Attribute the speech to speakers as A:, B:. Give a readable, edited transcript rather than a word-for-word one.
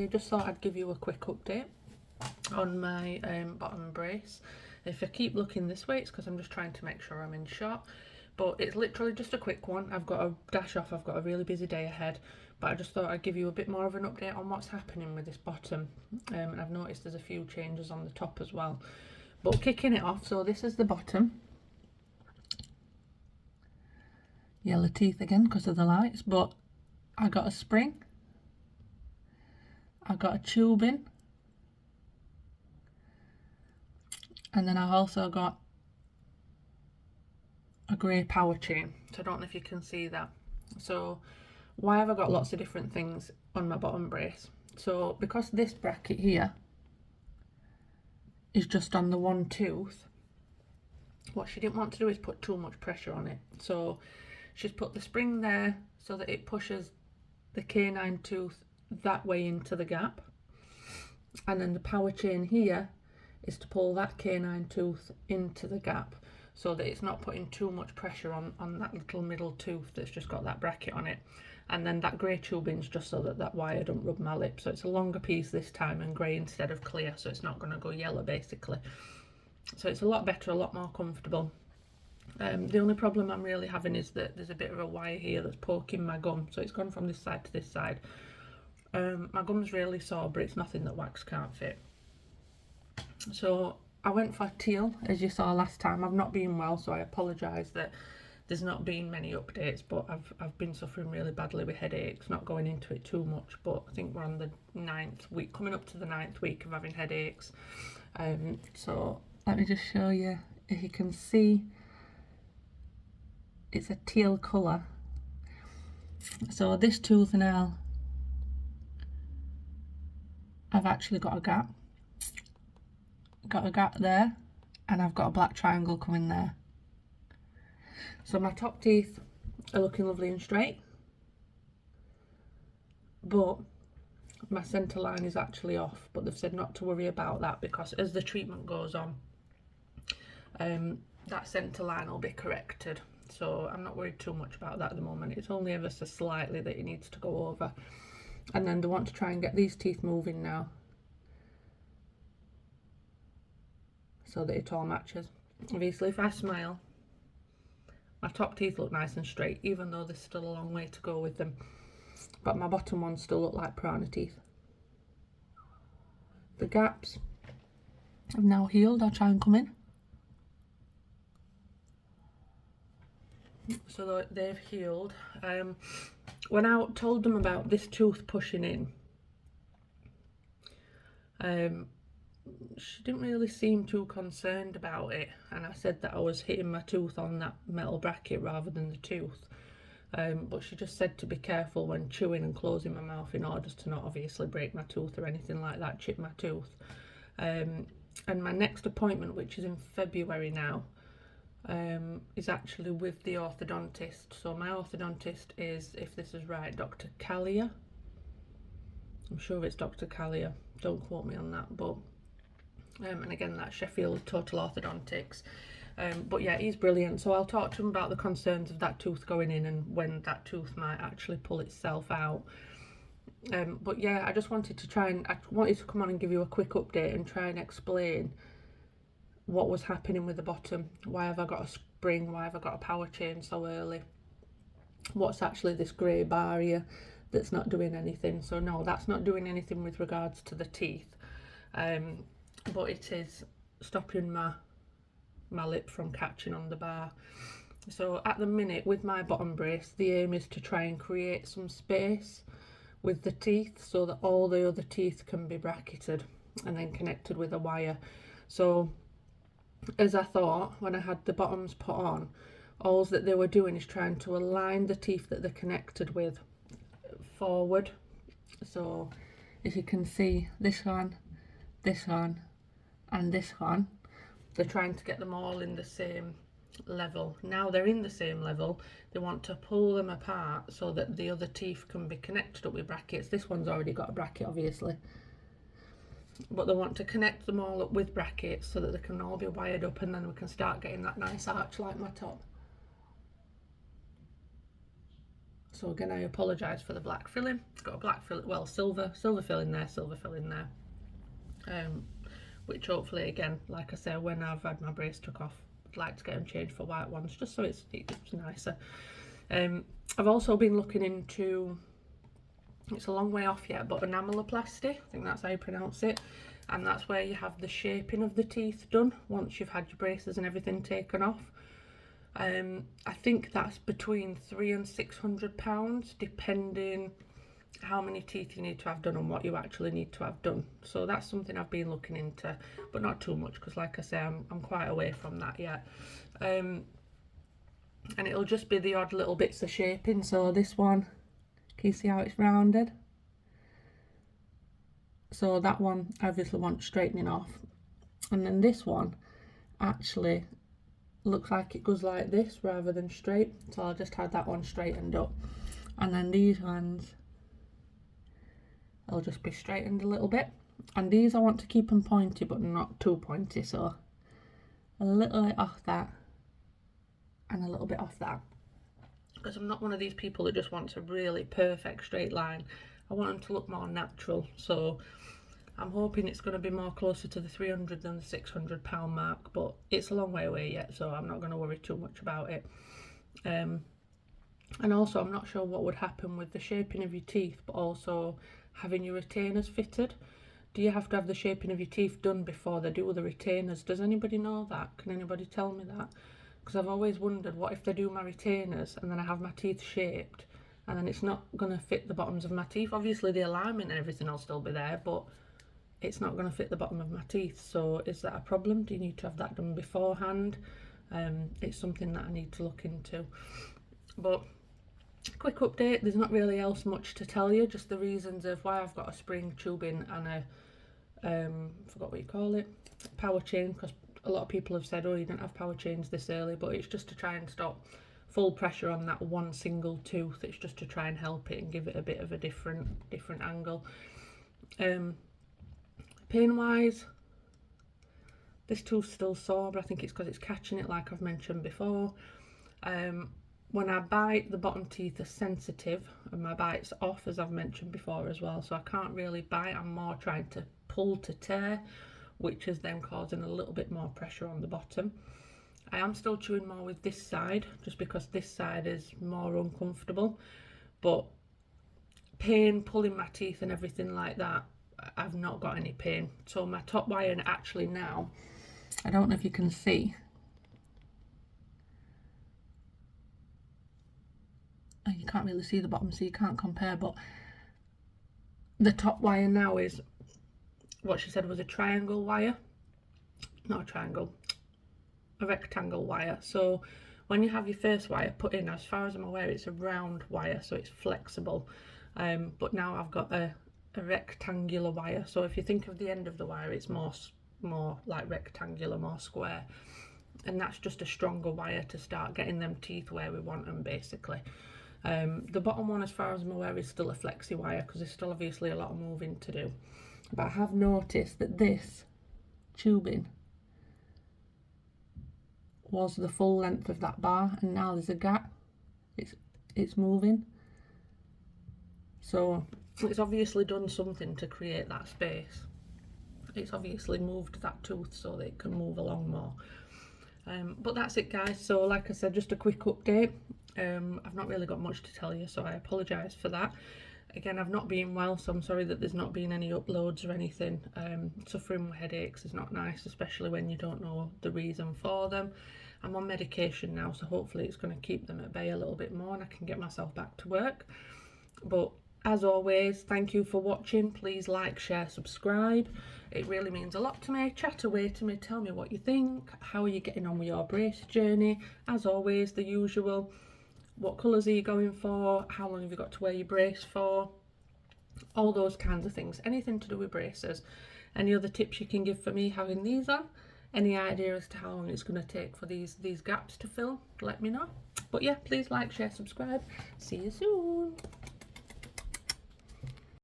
A: just thought I'd give you a quick update on my bottom brace. If I keep looking this way, it's because I'm just trying to make sure I'm in shot, but it's literally just a quick one. I've got a dash off, I've got a really busy day ahead, but I just thought I'd give you a bit more of an update on what's happening with this bottom. And I've noticed there's a few changes on the top as well. But kicking it off, so this is the bottom. Yellow teeth again because of the lights, but I got a spring, I got a tubing, and then I've also got a grey power chain. So I don't know if you can see that. So why have I got lots of different things on my bottom brace? So because this bracket here is just on the one tooth, what she didn't want to do is put too much pressure on it. So she's put the spring there so that it pushes the canine tooth that way into the gap, and then the power chain here is to pull that canine tooth into the gap so that it's not putting too much pressure on that little middle tooth that's just got that bracket on it. And then that grey tubing's just so that that wire don't rub my lip. So it's a longer piece this time and grey instead of clear, so it's not going to go yellow basically. So it's a lot better, a lot more comfortable. The only problem I'm really having is that there's a bit of a wire here that's poking my gum, so it's gone from this side to this side. My gum's really sore, but it's nothing that wax can't fit. So I went for teal, as you saw last time. I've not been well, so I apologise that there's not been many updates, but I've been suffering really badly with headaches, not going into it too much, but I think we're on the 9th week, coming up to the 9th week of having headaches. So let me just show you, if you can see, it's a teal colour. So this tooth now, I've actually got a gap there, and I've got a black triangle coming there. So my top teeth are looking lovely and straight, but my centre line is actually off, but they've said not to worry about that because as the treatment goes on, that centre line will be corrected. So I'm not worried too much about that at the moment. It's only ever so slightly that it needs to go over. And then they want to try and get these teeth moving now so that it all matches. Obviously, if I smile, my top teeth look nice and straight, even though there's still a long way to go with them. But my bottom ones still look like piranha teeth. The gaps have now healed. I'll try and come in. So they've healed. When I told them about this tooth pushing in, she didn't really seem too concerned about it, and I said that I was hitting my tooth on that metal bracket rather than the tooth. But she just said to be careful when chewing and closing my mouth in order to not obviously break my tooth or anything like that, chip my tooth. And my next appointment, which is in February now, is actually with the orthodontist. So my orthodontist is, if this is right, Dr. Callier. I'm sure it's Dr. Callier, don't quote me on that, but and again, that's Sheffield Total Orthodontics. But yeah, he's brilliant. So I'll talk to him about the concerns of that tooth going in and when that tooth might actually pull itself out. But yeah, I just wanted to come on and give you a quick update and try and explain what was happening with the bottom. Why have I got a spring? Why have I got a power chain so early? What's actually this grey bar here that's not doing anything? So no, that's not doing anything with regards to the teeth, but it is stopping my lip from catching on the bar. So at the minute with my bottom brace, the aim is to try and create some space with the teeth so that all the other teeth can be bracketed and then connected with a wire. So as I thought, when I had the bottoms put on, all that they were doing is trying to align the teeth that they're connected with forward. So if you can see this one, and this one, they're trying to get them all in the same level. Now they're in the same level, they want to pull them apart so that the other teeth can be connected up with brackets. This one's already got a bracket obviously, but they want to connect them all up with brackets so that they can all be wired up, and then we can start getting that nice arch like my top. So again, I apologise for the black filling. It's got a black filling, well, silver filling there, silver filling there. Which hopefully, again, like I say, when I've had my brace took off, I'd like to get them changed for white ones, just so it's nicer. I've also been looking into, it's a long way off yet, but enameloplasty, I think that's how you pronounce it. And that's where you have the shaping of the teeth done once you've had your braces and everything taken off. I think that's between £300 and £600, depending how many teeth you need to have done and what you actually need to have done. So that's something I've been looking into, but not too much, because like I say, I'm quite away from that yet. And it'll just be the odd little bits of shaping. So this one, can you see how it's rounded? So that one I obviously want straightening off, and then this one actually looks like it goes like this rather than straight, so I'll just have that one straightened up. And then these ones, I'll just be straightened a little bit. And these I want to keep them pointy, but not too pointy, so a little bit off that and a little bit off that, because I'm not one of these people that just wants a really perfect straight line. I want them to look more natural, so I'm hoping it's going to be more closer to the £300 than the £600 mark, but it's a long way away yet, so I'm not going to worry too much about it. And also, I'm not sure what would happen with the shaping of your teeth, but also having your retainers fitted. Do you have to have the shaping of your teeth done before they do the retainers? Does anybody know that? Can anybody tell me that? Because I've always wondered, what if they do my retainers and then I have my teeth shaped and then it's not going to fit the bottoms of my teeth? Obviously the alignment and everything will still be there, but it's not going to fit the bottom of my teeth. So is that a problem? Do you need to have that done beforehand? It's something that I need to look into. But quick update, there's not really else much to tell you, just the reasons of why I've got a spring tubing and a forgot what you call it, power chain, because a lot of people have said, oh, you don't have power chains this early, but it's just to try and stop full pressure on that one single tooth. It's just to try and help it and give it a bit of a different angle. Pain wise, this tooth's still sore, but I think it's because it's catching it, like I've mentioned before. When I bite, the bottom teeth are sensitive and my bite's off, as I've mentioned before as well, so I can't really bite. I'm more trying to pull to tear, which is then causing a little bit more pressure on the bottom. I am still chewing more with this side, just because this side is more uncomfortable, but pain, pulling my teeth and everything like that, I've not got any pain. So my top wire actually now, I don't know if you can see, you can't really see the bottom, so you can't compare, but the top wire now is what she said was a triangle wire, not a triangle, a rectangle wire. So when you have your first wire put in, as far as I'm aware, it's a round wire, so it's flexible, but now I've got a rectangular wire. So if you think of the end of the wire, it's more like rectangular, more square, and that's just a stronger wire to start getting them teeth where we want them, basically. The bottom one, as far as I'm aware, is still a flexi wire, because there's still obviously a lot of moving to do. But I have noticed that this tubing was the full length of that bar, and now there's a gap. It's moving, so it's obviously done something to create that space. It's obviously moved that tooth so that it can move along more. But that's it, guys. So like I said, just a quick update. I've not really got much to tell you, so I apologise for that. Again, I've not been well, so I'm sorry that there's not been any uploads or anything. Suffering with headaches is not nice, especially when you don't know the reason for them. I'm on medication now, so hopefully it's going to keep them at bay a little bit more and I can get myself back to work. But as always, thank you for watching. Please like, share, subscribe. It really means a lot to me. Chat away to me, tell me what you think. How are you getting on with your brace journey? As always, the usual. What colours are you going for? How long have you got to wear your brace for? All those kinds of things. Anything to do with braces. Any other tips you can give for me having these on? Any idea as to how long it's going to take for these gaps to fill? Let me know. But yeah, please like, share, subscribe. See you soon.